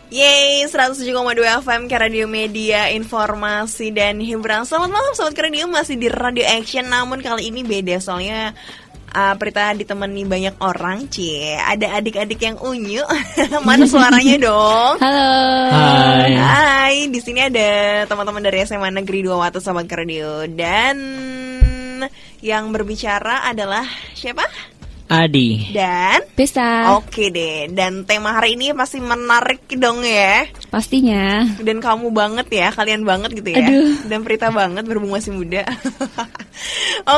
Yeay, 107,2 FM ke Radio Media, informasi dan hiburan. Selamat malam Sobat Radio, masih di Radio Action. Namun kali ini beda, soalnya Prita ditemani banyak orang. Ada adik-adik yang unyu. Mana suaranya dong? Halo. Hai, di sini ada teman-teman dari SMA Negeri 2 Watu Sobat Radio. Dan yang berbicara adalah siapa? Adi dan Pesta. Oke deh. Dan tema hari ini pasti menarik dong ya. Pastinya. Dan kamu banget ya, kalian banget gitu ya. Aduh. Dan Prita banget, berhubung masih muda.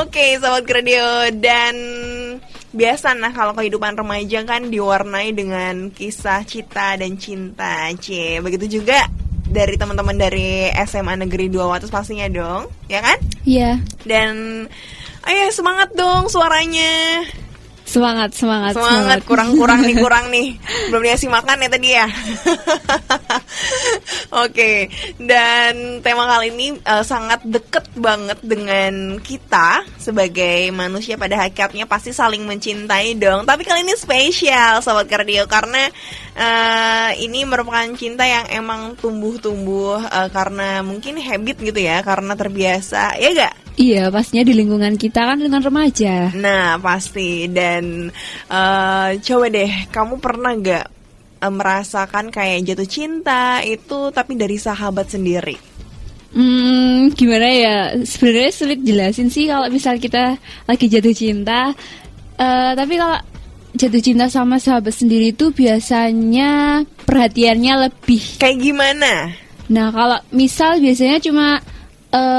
Oke, Sobat Radio. Dan biasa kalau kehidupan remaja kan diwarnai dengan kisah cita dan cinta. Begitu juga dari teman-teman dari SMA Negeri 2 Wates pastinya dong, ya kan? Iya. Dan ayo semangat dong suaranya. Semangat. Kurang nih. Belum dikasih makan ya tadi ya. Oke, dan tema kali ini sangat deket banget dengan kita sebagai manusia pada hakikatnya pasti saling mencintai dong. Tapi kali ini spesial Sobat Kardio karena ini merupakan cinta yang emang tumbuh karena mungkin habit gitu ya, karena terbiasa, ya gak? Iya, pastinya di lingkungan kita kan lingkungan remaja. Nah, pasti. Dan coba deh, kamu pernah gak merasakan kayak jatuh cinta itu tapi dari sahabat sendiri? Gimana ya? Sebenarnya sulit jelasin sih kalau misal kita lagi jatuh cinta. Tapi kalau jatuh cinta sama sahabat sendiri itu biasanya perhatiannya lebih. Kayak gimana? Nah, kalau misal biasanya cuma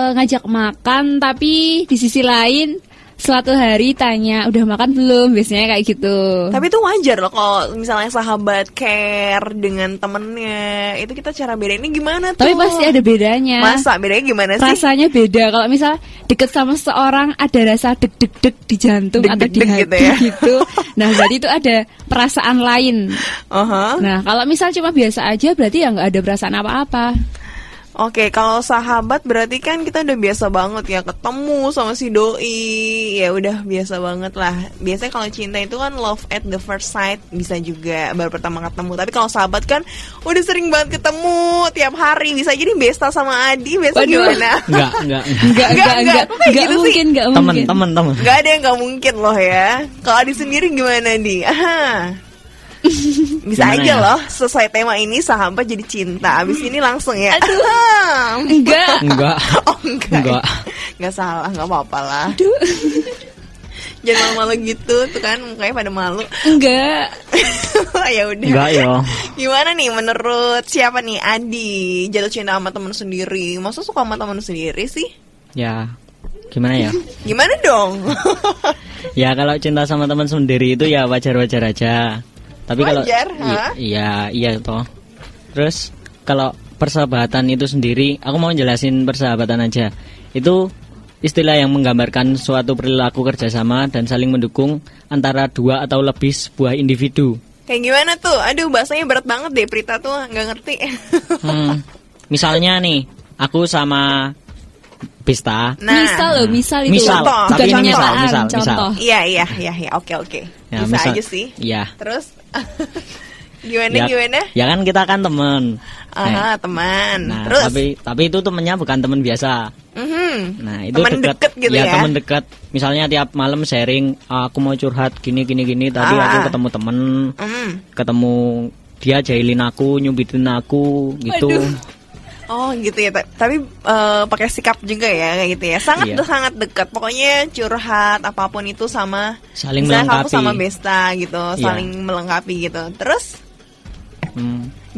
ngajak makan, tapi di sisi lain suatu hari tanya udah makan belum, biasanya kayak gitu. Tapi itu wajar loh kalau misalnya sahabat care dengan temennya. Itu kita cara bedainnya gimana tuh? Tapi pasti ada bedanya. Masa bedanya gimana sih? Rasanya beda. Kalau misal deket sama seorang ada rasa deg-deg-deg di jantung atau di hati gitu ya? gitu. Nah berarti itu ada perasaan lain. Nah kalau misal cuma biasa aja berarti ya nggak ada perasaan apa-apa. Oke, kalau sahabat berarti kan kita udah biasa banget ya ketemu sama si doi. Ya udah biasa banget lah. Biasanya kalau cinta itu kan love at the first sight, bisa juga baru pertama ketemu. Tapi kalau sahabat kan udah sering banget ketemu tiap hari. Bisa jadi Besta sama Adi. Besta gimana? Enggak gitu mungkin, sih. enggak mungkin. Temen Enggak ada yang enggak mungkin loh ya. Kalau Adi sendiri gimana, Di? Bisa gimana aja ya? loh selesai tema ini sahabat jadi cinta. Abis ini langsung ya. Enggak. Oh enggak. Enggak salah, enggak apa-apa lah. Jangan malu-malu gitu tuh kan, mukanya pada malu. Enggak. Ya udah. Enggak ya. Gimana nih menurut siapa nih Adi jatuh cinta sama teman sendiri? Masa suka sama teman sendiri sih? Ya, gimana ya? Gimana dong? Ya kalau cinta sama teman sendiri itu ya wajar-wajar aja. Tapi kalau iya toh. Terus kalau persahabatan itu sendiri, aku mau jelasin persahabatan aja. Itu istilah yang menggambarkan suatu perilaku kerjasama dan saling mendukung antara dua atau lebih sebuah individu. Kayak gimana tuh? Aduh, bahasanya berat banget deh, Prita tuh nggak ngerti. Misalnya nih, aku sama Pesta. Misal itu. Misal, tapi misal. Iya, oke. Ya, bisa misal, aja sih. Iya. Terus gimana? Ya kan kita kan teman. Teman. Nah, terus tapi itu temennya bukan teman biasa. Nah, itu teman deket gitu ya. Teman dekat. Misalnya tiap malam sharing, aku mau curhat gini. Tadi aku ketemu temen, ketemu dia jahilin aku, nyubitin aku gitu. Aduh. Oh gitu ya, tapi pakai sikap juga ya kayak gitu ya. Sangat dekat. Pokoknya curhat apapun itu sama saling melengkapi. Kamu melengkapi sama Besta gitu, saling melengkapi gitu. Terus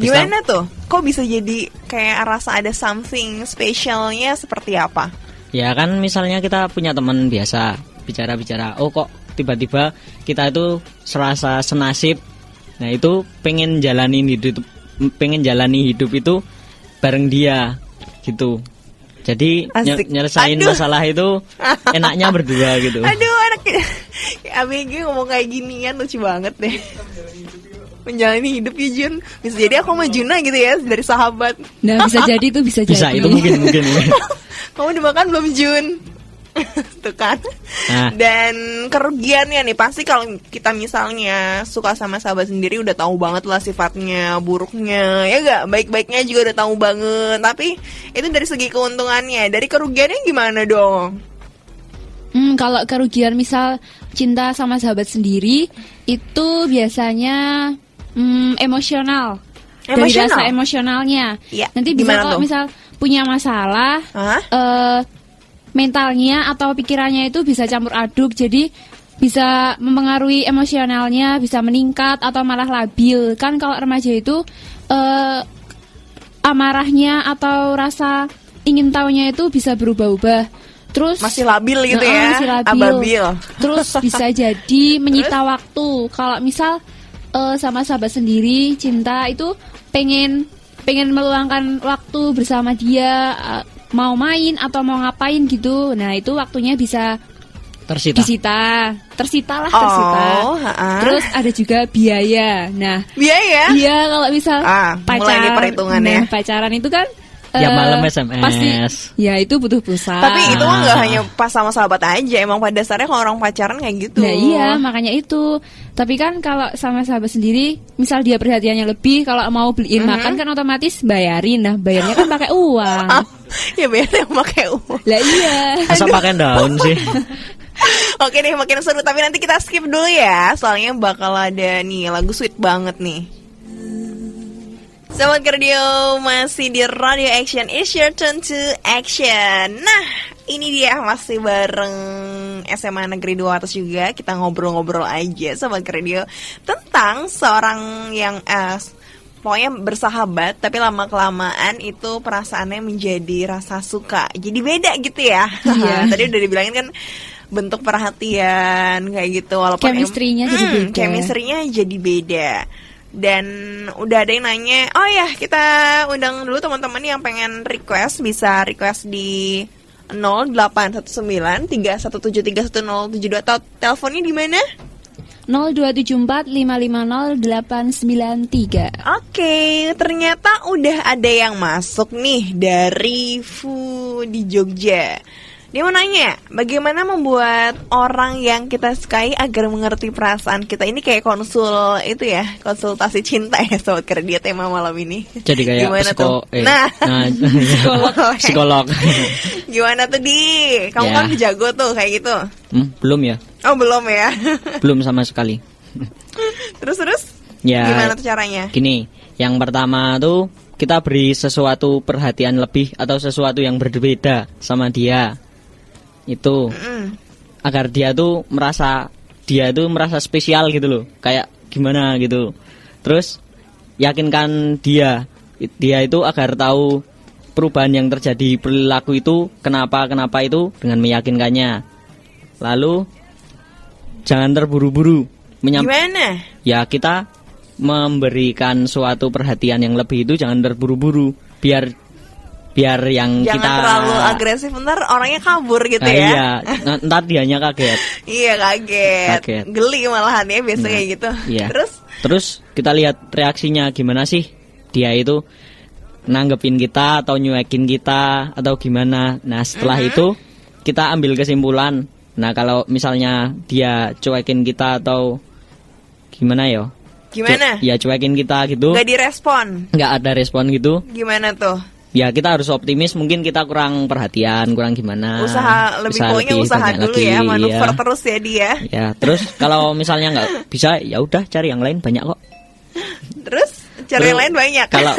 gimana tuh? Kok bisa jadi kayak rasa ada something specialnya seperti apa? Ya kan misalnya kita punya teman biasa bicara-bicara, oh kok tiba-tiba kita itu serasa senasib. Nah itu pengen jalani hidup itu bareng dia gitu. Jadi nyelesain masalah itu enaknya berdua gitu. Aduh, anak ABG ngomong kayak ginian lucu banget deh. Menjalani hidup ya Jun. Bisa jadi aku sama Juna gitu ya, dari sahabat. Nah bisa jadi. Bisa itu mungkin. Kamu udah makan belum Jun? Tuh kan. Nah. Dan kerugiannya nih pasti kalau kita misalnya suka sama sahabat sendiri udah tahu banget lah sifatnya, buruknya, ya gak? Baik-baiknya juga udah tahu banget. Tapi itu dari segi keuntungannya, dari kerugiannya gimana dong? Kalau kerugian misal cinta sama sahabat sendiri itu biasanya emosional. Dari rasa emosionalnya. Ya, nanti bisa kalau misal punya masalah, mentalnya atau pikirannya itu bisa campur aduk, jadi bisa mempengaruhi emosionalnya, bisa meningkat atau malah labil. Kan kalau remaja itu amarahnya atau rasa ingin tahunya itu bisa berubah-ubah. Terus masih labil gitu ya, masih labil. Ababil. Terus bisa jadi menyita waktu. Kalau misal sama sahabat sendiri cinta itu pengen meluangkan waktu bersama dia, mau main atau mau ngapain gitu. Nah, itu waktunya bisa tersita. Tersita. Terus ada juga biaya. Nah, biaya? Iya, kalau misal mulai nih perhitungannya. Nah, pacaran itu kan malam SMS. Pasti, ya itu butuh pulsa. Tapi itu nggak hanya pas sama sahabat aja. Emang pada dasarnya kalau orang pacaran kayak gitu. Nah iya, makanya itu. Tapi kan kalau sama sahabat sendiri, misal dia perhatiannya lebih, kalau mau beliin makan kan otomatis bayarin. Nah, bayarnya kan pakai uang. Ya bayarnya pakai uang. Lah iya. Masa pakai daun sih? Oke deh, makin seru. Tapi nanti kita skip dulu ya. Soalnya bakal ada nih lagu sweet banget nih. Sobat Kardio, masih di Radio Action. It's your turn to action. Nah, ini dia masih bareng SMA Negeri 200 juga. Kita ngobrol-ngobrol aja Sobat Kardio tentang seorang yang pokoknya bersahabat, tapi lama-kelamaan itu perasaannya menjadi rasa suka. Jadi beda gitu ya. Iya. Tadi udah dibilangin kan bentuk perhatian kayak gitu, walaupun chemistry-nya jadi beda. Chemistry-nya jadi beda. Dan udah ada yang nanya, oh ya kita undang dulu teman-teman yang pengen request, bisa request di 081931731072 atau teleponnya di mana? 02745500893. Oke, ternyata udah ada yang masuk nih dari Fu di Jogja. Dia mau nanya, bagaimana membuat orang yang kita sukai agar mengerti perasaan kita? Ini kayak konsultasi cinta ya Sobat Kardio tema malam ini. Jadi kayak psikolog. Gimana tuh Di? Kamu kan jago tuh kayak gitu. Belum ya? Oh belum ya? Belum sama sekali. Terus? Ya, gimana tuh caranya? Gini, yang pertama tuh kita beri sesuatu perhatian lebih atau sesuatu yang berbeda sama dia. Itu agar dia tuh merasa spesial gitu loh, kayak gimana gitu. Terus yakinkan dia itu agar tahu perubahan yang terjadi perilaku itu kenapa itu dengan meyakinkannya. Lalu jangan terburu-buru gimana? Ya, kita memberikan suatu perhatian yang lebih itu jangan terburu-buru, biar yang jangan kita terlalu agresif, ntar orangnya kabur gitu ya. Iya, ntar dianya kaget. Iya, kaget. Geli malahan ya biasa kayak gitu. Iya. Terus kita lihat reaksinya gimana sih, dia itu nanggepin kita atau nyuekin kita atau gimana. Nah, setelah itu kita ambil kesimpulan. Nah, kalau misalnya dia cuekin kita atau gimana ya? Gimana? Ya cuekin kita gitu. Gak direspon. Gak ada respon gitu. Gimana tuh? Ya kita harus optimis, mungkin kita kurang perhatian, kurang gimana. Usaha dulu lagi, ya, manuver ya. Terus ya dia. Ya, terus kalau misalnya nggak bisa, ya udah cari yang lain, banyak kok. Terus cari yang lain banyak. Kalau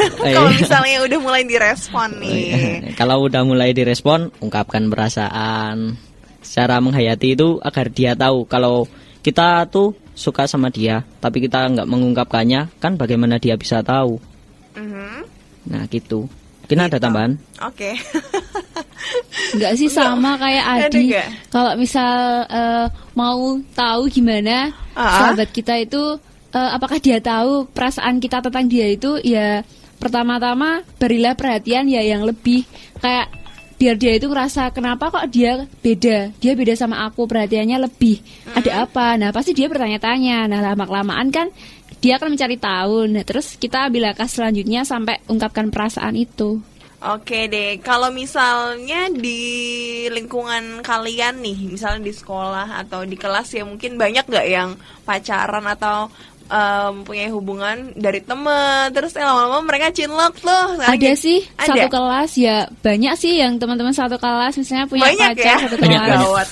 misalnya udah mulai direspon nih. Kalau udah mulai direspon, ungkapkan perasaan. Secara menghayati itu agar dia tahu kalau kita tuh suka sama dia, tapi kita nggak mengungkapkannya, kan bagaimana dia bisa tahu? Nah gitu. Mungkin ada tambahan? Oke. Enggak sih, sama kayak Adi. Kalau misal mau tahu gimana sahabat kita itu, apakah dia tahu perasaan kita tentang dia itu, ya pertama-tama berilah perhatian ya yang lebih, kayak biar dia itu ngerasa kenapa kok dia beda sama aku, perhatiannya lebih, ada apa. Nah pasti dia bertanya-tanya. Nah lama-kelamaan kan dia akan mencari tahu. Nah terus kita ambil langkah selanjutnya sampai ungkapkan perasaan itu. Oke deh, kalau misalnya di lingkungan kalian nih, misalnya di sekolah atau di kelas ya, mungkin banyak gak yang pacaran atau punya hubungan dari temen, terus lama-lama mereka cinlok tuh? Ada sih, ada? satu kelas ya, banyak sih yang teman-teman satu kelas misalnya punya Banyak pacar ya? satu Banyak, kelas. Gawat.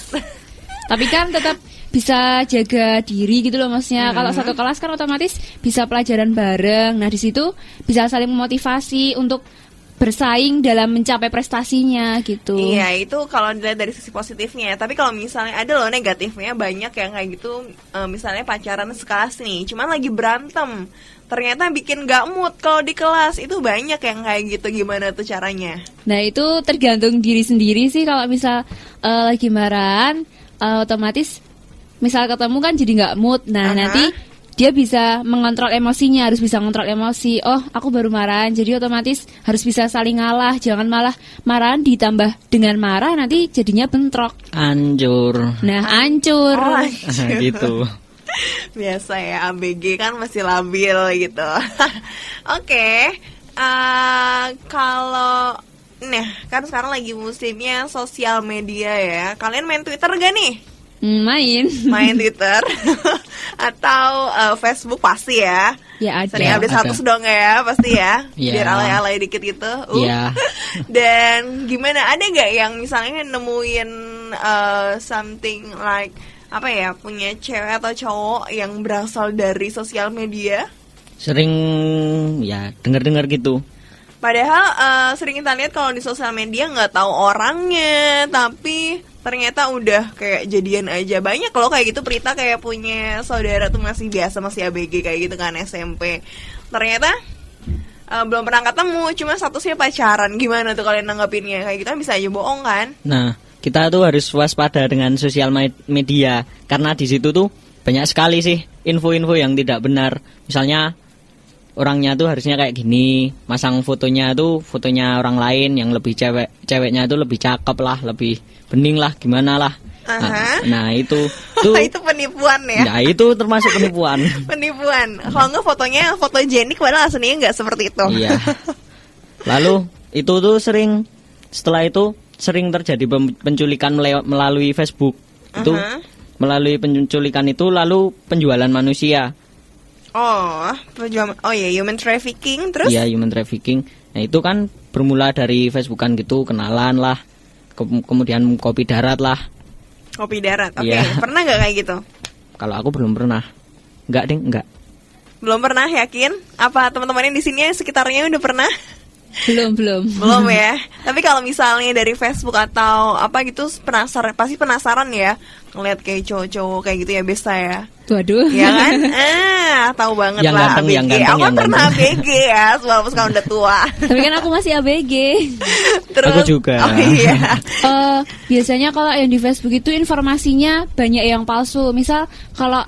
Tapi kan tetap bisa jaga diri gitu loh maksudnya. Kalau satu kelas kan otomatis bisa pelajaran bareng. Nah, di situ bisa saling memotivasi untuk bersaing dalam mencapai prestasinya gitu. Iya, itu kalau dilihat dari sisi positifnya. Tapi kalau misalnya ada loh negatifnya, banyak yang kayak gitu, misalnya pacaran sekelas nih, cuman lagi berantem, ternyata bikin gak mood kalau di kelas. Itu banyak yang kayak gitu. Gimana tuh caranya? Nah, itu tergantung diri sendiri sih. Kalau misal lagi marahan, otomatis misal ketemu kan jadi nggak mood. Nah, nanti dia bisa mengontrol emosinya, harus bisa mengontrol emosi. Oh, aku baru marahan, jadi otomatis harus bisa saling ngalah. Jangan malah marahan ditambah dengan marah, nanti jadinya bentrok. Anjur. Nah, hancur. Oh, hancur. Gitu. Biasa ya, ABG kan masih labil gitu. Oke, kalau nah kan sekarang lagi musimnya sosial media ya. Kalian main Twitter gak nih? Main. Main Twitter atau Facebook pasti ya? Ya ada. Sering Ya, update ada. status dong ya, pasti ya? Ya. Biar alay-alay dikit gitu. Iya. Dan gimana, ada nggak yang misalnya nemuin something like apa ya, punya cewek atau cowok yang berasal dari sosial media? Sering ya dengar-dengar gitu. Padahal sering kita lihat kalau di sosial media nggak tahu orangnya, tapi ternyata udah kayak jadian aja. Banyak loh kayak gitu, Prita kayak punya saudara tuh masih biasa, masih ABG kayak gitu kan, SMP. Ternyata belum pernah ketemu, cuma statusnya pacaran. Gimana tuh kalian nanggapinnya? Kayak gitu kan bisa aja bohong kan? Nah, kita tuh harus waspada dengan sosial media karena di situ tuh banyak sekali sih info-info yang tidak benar. Misalnya orangnya tuh harusnya kayak gini, masang fotonya tuh fotonya orang lain yang lebih ceweknya tuh lebih cakep lah, lebih bening lah, gimana lah. Nah itu tuh itu penipuan ya? Ya itu termasuk penipuan. Penipuan. Kalau nggak fotonya fotogenik, padahal aslinya nggak seperti itu. Iya. Lalu itu tuh setelah itu sering terjadi penculikan melalui Facebook. Itu melalui penculikan itu lalu penjualan manusia. Oh ya, human trafficking. Terus? Iya, human trafficking. Nah itu kan bermula dari Facebookan gitu, kenalan lah, kemudian kopi darat lah. Kopi darat, oke. Iya. Pernah nggak kayak gitu? Kalau aku belum pernah. Enggak ding, enggak. Belum pernah, yakin? Apa teman-teman yang di sini sekitarnya udah pernah? Belum. Belum ya. Tapi kalau misalnya dari Facebook atau apa gitu, pasti penasaran ya ngeliat kayak cowok-cowok kayak gitu ya, biasa ya. Waduh. Ya kan? Tahu banget Yang lah ganteng, ABG. yang ganteng, Aku kan yang pernah ganteng. ABG ya, walaupun sekarang udah tua. Tapi kan aku masih ABG. Terus, Aku juga. Oh iya. Biasanya kalau yang di Facebook itu informasinya banyak yang palsu. Misal kalau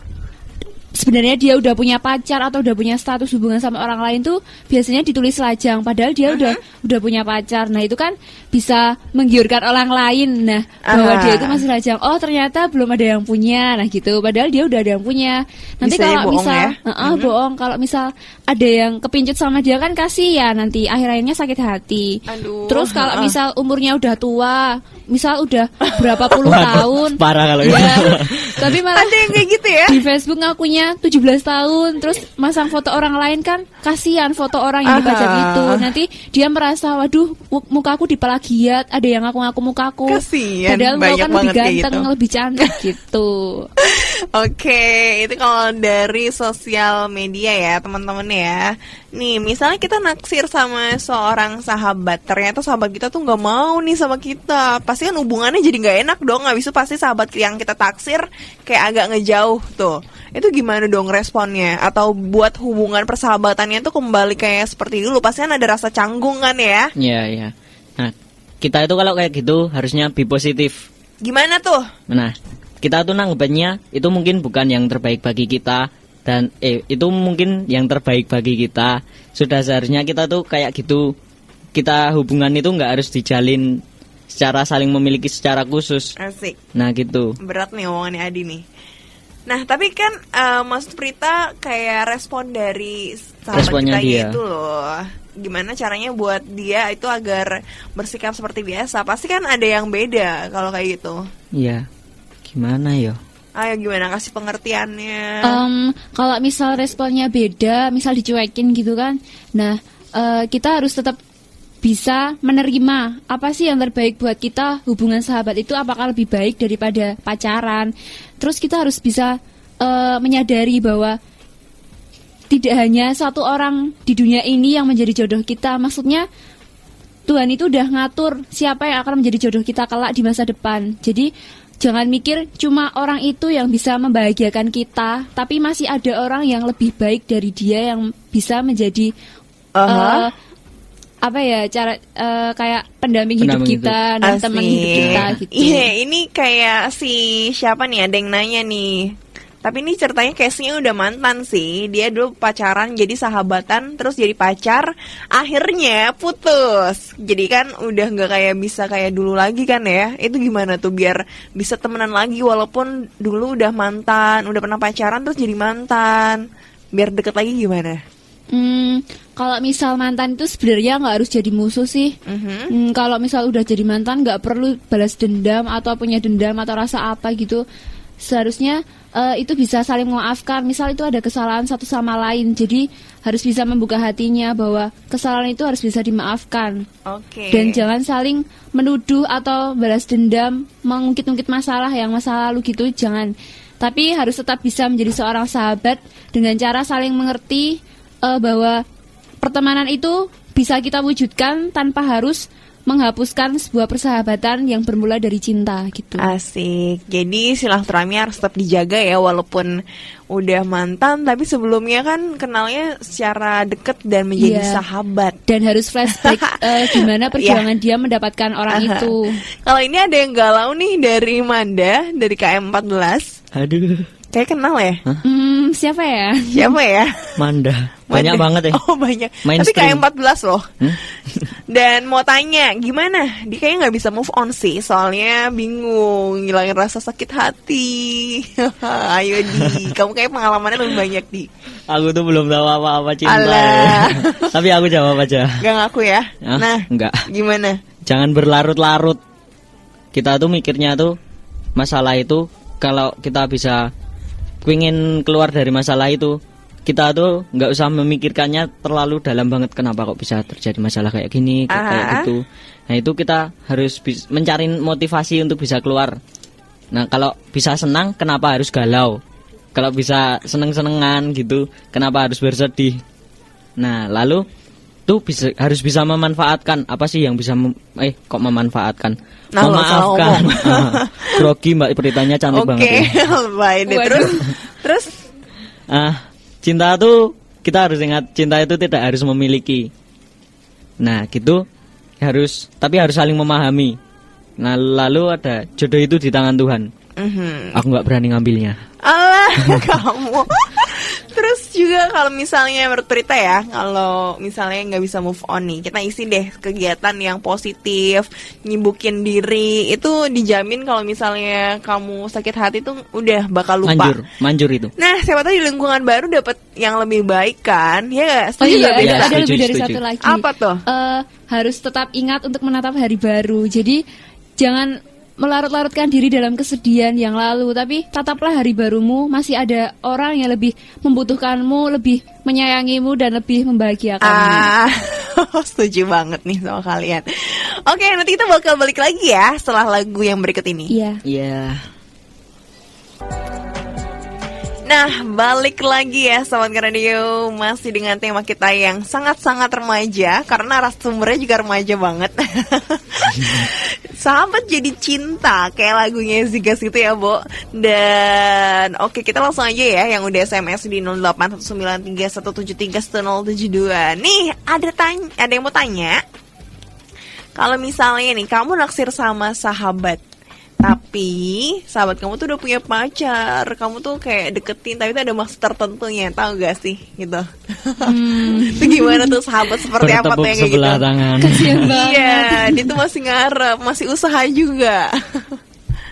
sebenarnya dia udah punya pacar atau udah punya status hubungan sama orang lain tuh biasanya ditulis lajang, padahal dia udah punya pacar. Nah itu kan bisa menggiurkan orang lain. Nah bahwa dia itu masih lajang, oh ternyata belum ada yang punya. Nah gitu, padahal dia udah ada yang punya. Nanti Bisa ya kalau bohong misal ya? bohong, kalau misal ada yang kepincut sama dia kan kasihan, nanti akhir-akhirnya sakit hati. Aduh. Terus kalau misal umurnya udah tua, misal udah berapa puluh tahun, Parah kalau ya, gitu. tapi malah Ada yang kayak gitu ya? di Facebook ngakunya 17 tahun, terus masang foto orang lain, kan kasihan foto orang yang dipajang itu. Nanti dia merasa, waduh, mukaku dipelagiat, ada yang ngaku-ngaku mukaku. Kasihan, Padahal banyak kan lebih banget kayak ganteng, gitu. lebih cantik gitu. Oke, itu kalau dari sosial media ya teman-teman ya. Nih, misalnya kita naksir sama seorang sahabat, ternyata sahabat kita tuh nggak mau nih sama kita. Pasti kan hubungannya jadi nggak enak dong. Nggak bisa, pasti sahabat yang kita taksir kayak agak ngejauh tuh. Itu gimana dong responnya? Atau buat hubungan persahabatannya tuh kembali kayak seperti dulu? Pasti kan ada rasa canggung kan ya? Iya. Nah, kita itu kalau kayak gitu harusnya be positif. Gimana tuh? Nah, kita tuh nanggepinnya itu mungkin bukan yang terbaik bagi kita, dan itu mungkin yang terbaik bagi kita. Sudah seharusnya kita tuh kayak gitu. Kita hubungan itu nggak harus dijalin secara saling memiliki secara khusus. Asik. Nah gitu. Berat nih omongannya Adi nih. Nah, tapi kan maksud Prita kayak respon dari sahabat Responnya kita dia. itu loh. gimana caranya buat dia itu agar bersikap seperti biasa. Pasti kan ada yang beda kalau kayak gitu. Iya. Gimana ya? Ayo gimana kasih pengertiannya. Kalau misal responnya beda, misal dicuekin gitu kan. Nah, kita harus tetap bisa menerima apa sih yang terbaik buat kita. Hubungan sahabat itu apakah lebih baik daripada pacaran. Terus kita harus bisa menyadari bahwa tidak hanya satu orang di dunia ini yang menjadi jodoh kita. Maksudnya Tuhan itu udah ngatur siapa yang akan menjadi jodoh kita kelak di masa depan. Jadi jangan mikir cuma orang itu yang bisa membahagiakan kita, tapi masih ada orang yang lebih baik dari dia yang bisa menjadi apa ya, cara kayak pendamping hidup kita dan teman hidup kita gitu. Iya, ini kayak si siapa nih, ada yang nanya nih. Tapi ini ceritanya case-nya udah mantan sih. Dia dulu pacaran, jadi sahabatan, terus jadi pacar, akhirnya putus. Jadi kan udah nggak kayak bisa kayak dulu lagi kan ya. Itu gimana tuh biar bisa temenan lagi walaupun dulu udah mantan, udah pernah pacaran terus jadi mantan. Biar deket lagi gimana? Kalau misal mantan itu sebenarnya nggak harus jadi musuh sih. Kalau misal udah jadi mantan nggak perlu balas dendam atau punya dendam atau rasa apa gitu. Seharusnya itu bisa saling memaafkan. Misal itu ada kesalahan satu sama lain, jadi harus bisa membuka hatinya bahwa kesalahan itu harus bisa dimaafkan. Dan jangan saling menuduh atau balas dendam, mengungkit-ungkit masalah yang masa lalu gitu, jangan. Tapi harus tetap bisa menjadi seorang sahabat dengan cara saling mengerti bahwa pertemanan itu bisa kita wujudkan tanpa harus menghapuskan sebuah persahabatan yang bermula dari cinta gitu. Asik. Jadi silaturahmi harus tetap dijaga ya, walaupun udah mantan tapi sebelumnya kan kenalnya secara deket dan menjadi sahabat. Dan harus flashback gimana perjuangan dia mendapatkan orang itu. Kalau ini ada yang galau nih dari Manda, dari KM14. Aduh. Kayak kenal ya? Siapa ya? Siapa ya? Manda. Banyak banget ya. Oh banyak. Mainstream. Tapi KM14 loh. Dan mau tanya, gimana? Dia kayaknya gak bisa move on sih, soalnya bingung ngilangin rasa sakit hati. Ayo Di, kamu kayak pengalamannya lebih banyak Di. Aku tuh belum tahu apa-apa cinta Alah. Tapi aku jawab aja. Gak ngaku ya? Nah, enggak. Gimana? Jangan berlarut-larut. Kita tuh mikirnya tuh masalah itu, kalau kita bisa pengen keluar dari masalah itu, kita tuh nggak usah memikirkannya terlalu dalam banget. Kenapa kok bisa terjadi masalah kayak gini, kayak gitu. Nah itu kita harus mencari motivasi untuk bisa keluar. Nah kalau bisa senang, kenapa harus galau? Kalau bisa seneng-senengan gitu, kenapa harus bersedih? Nah lalu tuh harus bisa memanfaatkan. Apa sih yang bisa kok memanfaatkan? Memaafkan. Grogi mbak, beritanya cantik banget. Oke, terus cinta tuh kita harus ingat, cinta itu tidak harus memiliki. Nah gitu, tapi harus saling memahami. Nah lalu ada jodoh itu di tangan Tuhan. Aku nggak berani ngambilnya. Alah kamu. Terus juga kalau misalnya menurut Prita ya, kalau misalnya nggak bisa move on nih, kita isi deh kegiatan yang positif, nyibukin diri, itu dijamin kalau misalnya kamu sakit hati tuh udah bakal lupa. Manjur itu. Nah, siapa tahu di lingkungan baru dapat yang lebih baik kan? Ya nggak? Setuju nggak? Ada lebih dari satu lagi. Apa tuh? Harus tetap ingat untuk menatap hari baru. Jadi jangan melarut-larutkan diri dalam kesedihan yang lalu, tapi tataplah hari barumu. Masih ada orang yang lebih membutuhkanmu, lebih menyayangimu, dan lebih membahagiakanmu. Setuju banget nih sama kalian. Oke, nanti kita bakal balik lagi ya setelah lagu yang berikut ini. Iya. Nah, balik lagi ya Sobat Radio, masih dengan tema kita yang sangat-sangat remaja, karena narasumbernya juga remaja banget. Sahabat jadi cinta, kayak lagunya Zigas gitu ya, Bo. Dan oke, kita langsung aja ya yang udah SMS di 081931731072. Nih, ada yang mau tanya. Kalau misalnya nih kamu naksir sama sahabat, tapi sahabat kamu tuh udah punya pacar, kamu tuh kayak deketin tapi itu ada maksud tertentunya, tahu gak sih gitu? Itu gimana tuh sahabat seperti apa tuh yang kayak gitu? Tangan. Iya, dia tuh masih ngarep, masih usaha juga.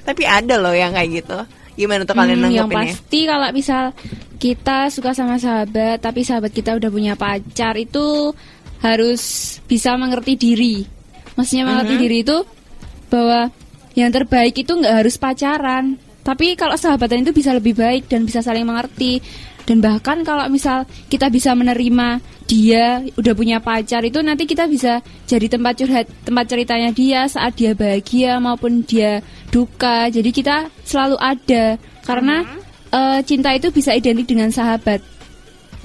Tapi ada loh yang kayak gitu. Gimana tuh kalian nanggepinnya? Yang pasti kalau misal kita suka sama sahabat tapi sahabat kita udah punya pacar, itu harus bisa mengerti diri. Maksudnya mengerti diri itu bahwa yang terbaik itu nggak harus pacaran, tapi kalau sahabatan itu bisa lebih baik dan bisa saling mengerti. Dan bahkan kalau misal kita bisa menerima dia udah punya pacar, itu nanti kita bisa jadi tempat curhat, tempat ceritanya dia saat dia bahagia maupun dia duka. Jadi kita selalu ada, karena cinta itu bisa identik dengan sahabat,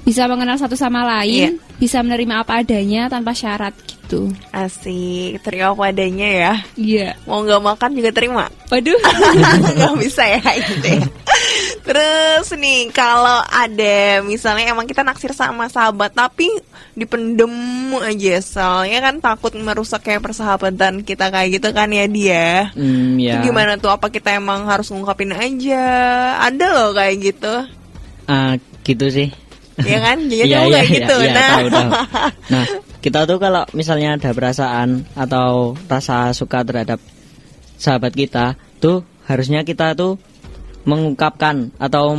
bisa mengenal satu sama lain, bisa menerima apa adanya tanpa syarat gitu. Asik, terima apa adanya ya. Iya. Mau nggak makan juga terima. Waduh. Nggak bisa ya gitu ya. Terus nih, kalau ada misalnya emang kita naksir sama sahabat tapi dipendem aja, soalnya kan takut merusak kayak persahabatan kita kayak gitu kan ya dia. Ya. Itu gimana tuh? Apa kita emang harus ngungkapin aja? Ada loh kayak gitu. Gitu sih. Ya kan? Jadi Iya, kayak gitu. Nah. Tahu. Nah, kita tuh kalau misalnya ada perasaan atau rasa suka terhadap sahabat kita, tuh harusnya kita tuh mengungkapkan atau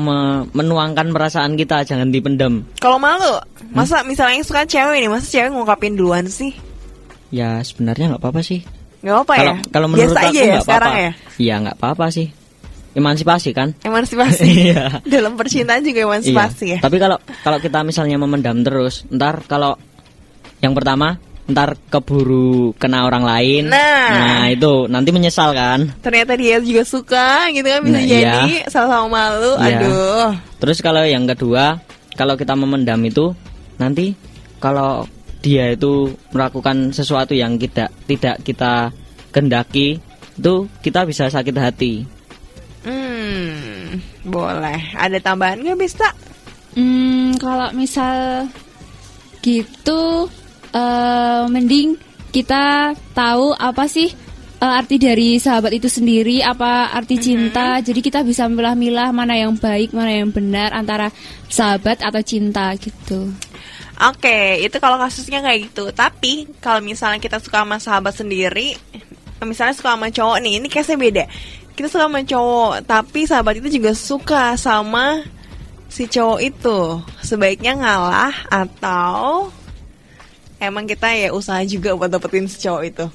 menuangkan perasaan kita, jangan dipendam. Kalau malu, masa misalnya suka cewek nih, masa cewek ngungkapin duluan sih? Ya sebenarnya nggak apa-apa sih. Nggak apa ya? Kalau menurut biasa aku aja ya nggak sekarang apa-apa. ya? Iya nggak apa-apa sih. Emansipasi kan? Emansipasi. Iya. Dalam percintaan juga emansipasi ya. Tapi kalau kita misalnya memendam terus, ntar kalau yang pertama ntar keburu kena orang lain. Nah itu nanti menyesal kan. Ternyata dia juga suka gitu kan, bisa jadi sama-sama malu. Iya. Aduh. Terus kalau yang kedua, kalau kita memendam itu nanti kalau dia itu melakukan sesuatu yang tidak kita kehendaki, itu kita bisa sakit hati. Boleh. Ada tambahan nggak, bisa? Kalau misal gitu, mending kita tahu apa sih arti dari sahabat itu sendiri, apa arti cinta. Jadi kita bisa memilah-milah mana yang baik, mana yang benar antara sahabat atau cinta gitu. Oke, itu kalau kasusnya kayak gitu. Tapi kalau misalnya kita suka sama sahabat sendiri, misalnya suka sama cowok nih, ini case-nya beda. Kita suka sama cowok, tapi sahabat itu juga suka sama si cowok itu. Sebaiknya ngalah atau emang kita ya usaha juga buat dapetin si cowok itu?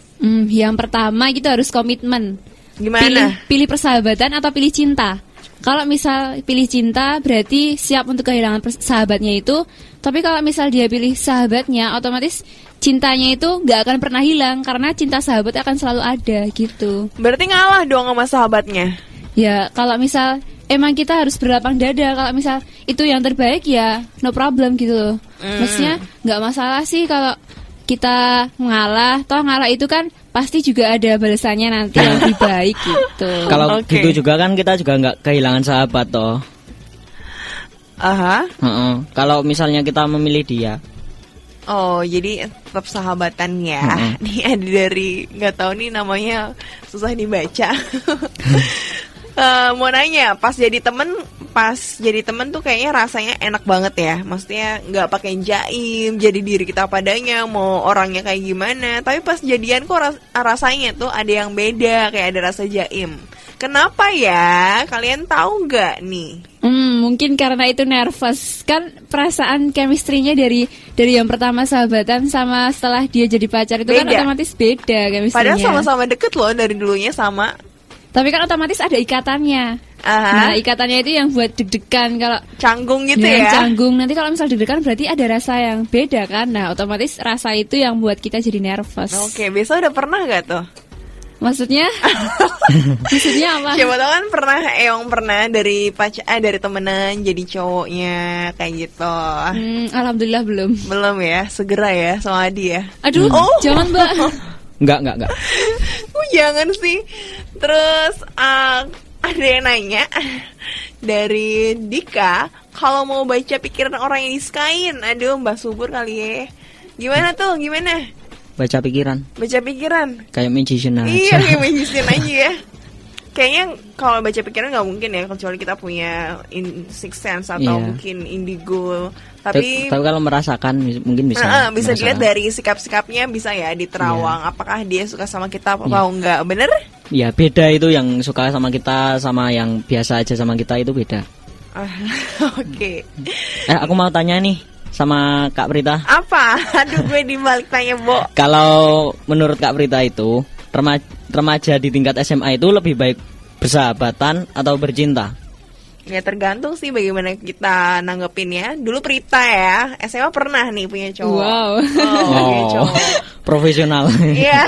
Yang pertama kita harus komitmen. Gimana? Pilih persahabatan atau pilih cinta. Kalau misal pilih cinta berarti siap untuk kehilangan sahabatnya itu. Tapi kalau misal dia pilih sahabatnya, otomatis cintanya itu gak akan pernah hilang, karena cinta sahabat akan selalu ada gitu. Berarti ngalah dong sama sahabatnya. Ya kalau misal emang kita harus berlapang dada, kalau misal itu yang terbaik ya no problem gitu loh. Maksudnya gak masalah sih kalau kita ngalah. Toh ngalah itu kan pasti juga ada balasannya nanti yang lebih baik gitu. Kalau gitu juga kan kita juga nggak kehilangan sahabat toh. Kalau misalnya kita memilih dia. Oh, jadi tetap sahabatan ya. Nih ada dari, nggak tahu nih namanya, susah dibaca. Mau nanya, pas jadi temen tuh kayaknya rasanya enak banget ya. Maksudnya nggak pakai jaim, jadi diri kita padanya, mau orangnya kayak gimana. Tapi pas jadian kok rasanya tuh ada yang beda, kayak ada rasa jaim. Kenapa ya? Kalian tahu nggak nih? Mungkin karena itu nervous. Kan perasaan chemistry-nya dari yang pertama sahabatan sama setelah dia jadi pacar itu beda. Kan otomatis beda chemistry-nya. Padahal sama-sama deket loh, dari dulunya sama. Tapi kan otomatis ada ikatannya. Nah, ikatannya itu yang buat deg-degan. Kalau canggung gitu ya. Canggung. Nanti kalau misal deg-degan berarti ada rasa yang beda kan. Nah, otomatis rasa itu yang buat kita jadi nervous. Oke, besok udah pernah gak tuh? Maksudnya? Maksudnya apa? Siapa tahu kan pernah dari dari temenan jadi cowoknya kayak gitu. Alhamdulillah belum. Belum ya, segera ya sama Adi ya. Aduh, jangan Mbak. Enggak. Jangan sih. Terus ada yang nanya dari Dika, kalau mau baca pikiran orang yang disukain. Aduh, Mbak Subur kali ya. Gimana tuh? Gimana? Baca pikiran. Kayak magician aja. Iya, kayak magician aja ya. Kayaknya kalau baca pikiran nggak mungkin ya, kecuali kita punya sixth sense atau mungkin indigo. Tapi kalau merasakan mungkin bisa. Bisa dilihat dari sikap-sikapnya, bisa ya diterawang. Apakah dia suka sama kita atau enggak? Bener? Ya beda itu, yang suka sama kita sama yang biasa aja sama kita itu beda. Oke. Aku mau tanya nih. sama Kak Prita. Apa? Aduh, gue dibalik tanya, Bo. Kalau menurut Kak Prita itu remaja di tingkat SMA itu lebih baik bersahabatan atau bercinta? Ya tergantung sih bagaimana kita nanggepinnya. Dulu Prita ya, SMA pernah nih punya cowok. Wow. Punya cowok. Profesional. Iya,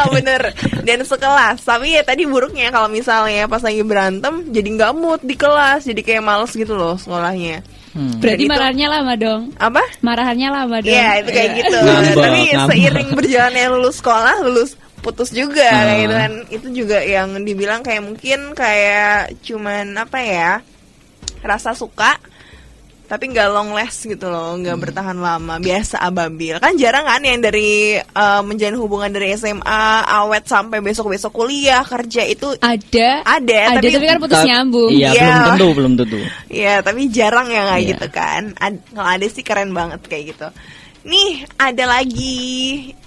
bener. Dan sekelas. Tapi ya tadi buruknya kalau misalnya pas lagi berantem, jadi nggak mood di kelas, jadi kayak males gitu loh sekolahnya. Berarti Dan itu- marahannya lama dong. Apa? Marahannya lama dong. Iya, itu kayak gitu. Ngambek, Tapi ngambek. seiring berjalannya lulus sekolah, lulus putus juga Ah. kayak gitu kan. Itu juga yang dibilang kayak mungkin kayak cuman apa ya? Rasa suka tapi nggak long last gitu loh, nggak bertahan lama, biasa ababil. Kan jarang kan yang dari menjalin hubungan dari SMA awet sampai besok-besok kuliah kerja itu Ada, tapi tapi kan putus nyambung. Iya, Iya. belum tentu. ya tapi jarang yang kayak Iya. gitu kan. Kalau ada sih keren banget kayak gitu. Nih ada lagi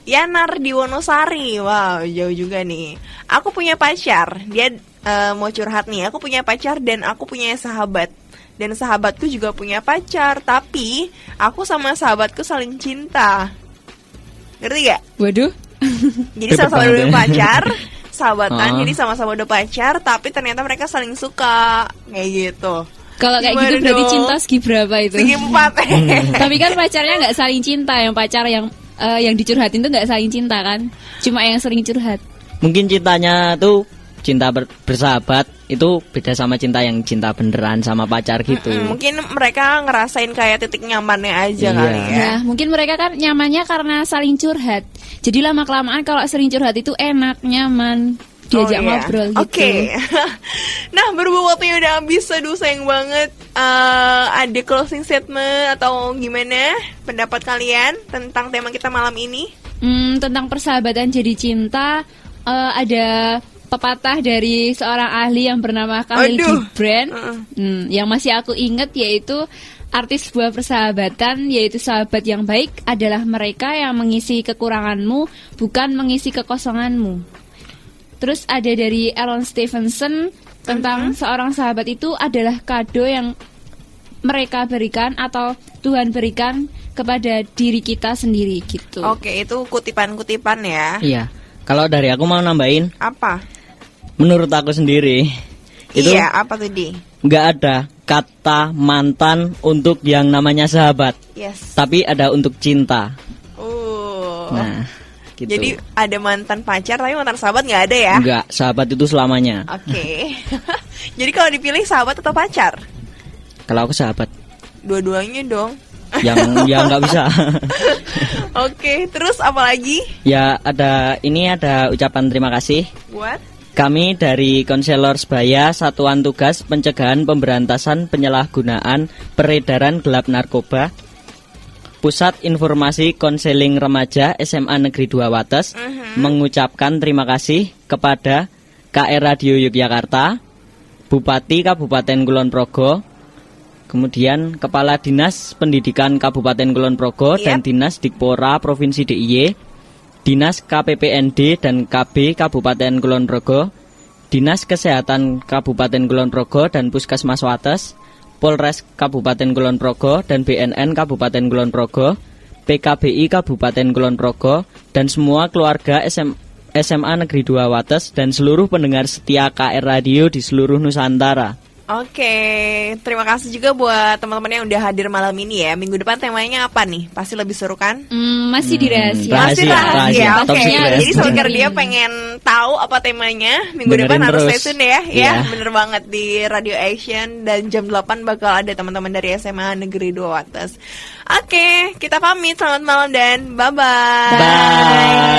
Yanar di Wonosari. Wow, jauh juga nih. Aku punya pacar, dia mau curhat nih. Aku punya pacar dan aku punya sahabat. Dan sahabatku juga punya pacar, tapi aku sama sahabatku saling cinta. Ngerti gak? Waduh. Jadi Ribet sama-sama banget udah ya. pacar, sahabatan, Ah. jadi sama-sama udah pacar, tapi ternyata mereka saling suka, kayak gitu. Kalau kayak Gimana gitu berarti dong? cinta segi berapa itu? Segi 4. Tapi kan pacarnya nggak saling cinta, yang pacar yang dicurhatin tuh nggak saling cinta kan? Cuma yang sering curhat. Mungkin cintanya tuh cinta bersahabat itu beda sama cinta yang cinta beneran sama pacar gitu. Mungkin mereka ngerasain kayak titik nyamannya aja Iya. kali ya. Nah, mungkin mereka kan nyamannya karena saling curhat. Jadi lama kelamaan kalau sering curhat itu enak, nyaman, diajak Oh, iya. ngobrol gitu. Oke. Nah, berhubung waktunya udah habis, aduh sayang banget. Ada closing statement atau gimana pendapat kalian tentang tema kita malam ini? Tentang persahabatan jadi cinta, ada pepatah dari seorang ahli yang bernama Khalil Aduh. Gibran. Yang masih aku ingat yaitu arti sebuah persahabatan yaitu sahabat yang baik adalah mereka yang mengisi kekuranganmu, bukan mengisi kekosonganmu. Terus ada dari Alan Stevenson tentang seorang sahabat itu adalah kado yang mereka berikan atau Tuhan berikan kepada diri kita sendiri gitu. Oke, itu kutipan-kutipan ya. Iya. Kalau dari aku mau nambahin, Apa? menurut aku sendiri itu Iya, apa tuh Di? nggak ada kata mantan untuk yang namanya sahabat, Yes. tapi ada untuk cinta. Nah, gitu. Jadi ada mantan pacar tapi mantan sahabat nggak ada ya? Enggak, sahabat itu selamanya. Oke. Jadi kalau dipilih sahabat atau pacar? Kalau aku sahabat, Dua-duanya dong. yang nggak bisa. Oke, terus apa lagi? Ya ada ucapan terima kasih. Buat? Kami dari Konselor Sebaya Satuan Tugas Pencegahan Pemberantasan Penyalahgunaan Peredaran Gelap Narkoba Pusat Informasi Konseling Remaja SMA Negeri 2 Wates mengucapkan terima kasih kepada KR Radio Yogyakarta, Bupati Kabupaten Kulon Progo, kemudian Kepala Dinas Pendidikan Kabupaten Kulon Progo dan Dinas Dikpora Provinsi DIY, Dinas KPPND dan KB Kabupaten Kulon Progo, Dinas Kesehatan Kabupaten Kulon Progo dan Puskesmas Wates, Polres Kabupaten Kulon Progo dan BNN Kabupaten Kulon Progo, PKBI Kabupaten Kulon Progo, dan semua keluarga SMA Negeri 2 Wates dan seluruh pendengar setia KR Radio di seluruh Nusantara. Oke, terima kasih juga buat teman-teman yang udah hadir malam ini ya. Minggu depan temanya apa nih? Pasti lebih seru kan? Masih dirahasiakan. Masih rahasia. Top Oke, secret. jadi Soulker dia pengen tahu apa temanya. Minggu Dengerin depan harus terus. stay tune ya. Ya, Iya. bener banget di Radio Action. Dan jam 8 bakal ada teman-teman dari SMA Negeri 2 Wates. Oke, kita pamit. Selamat malam dan bye-bye. Bye.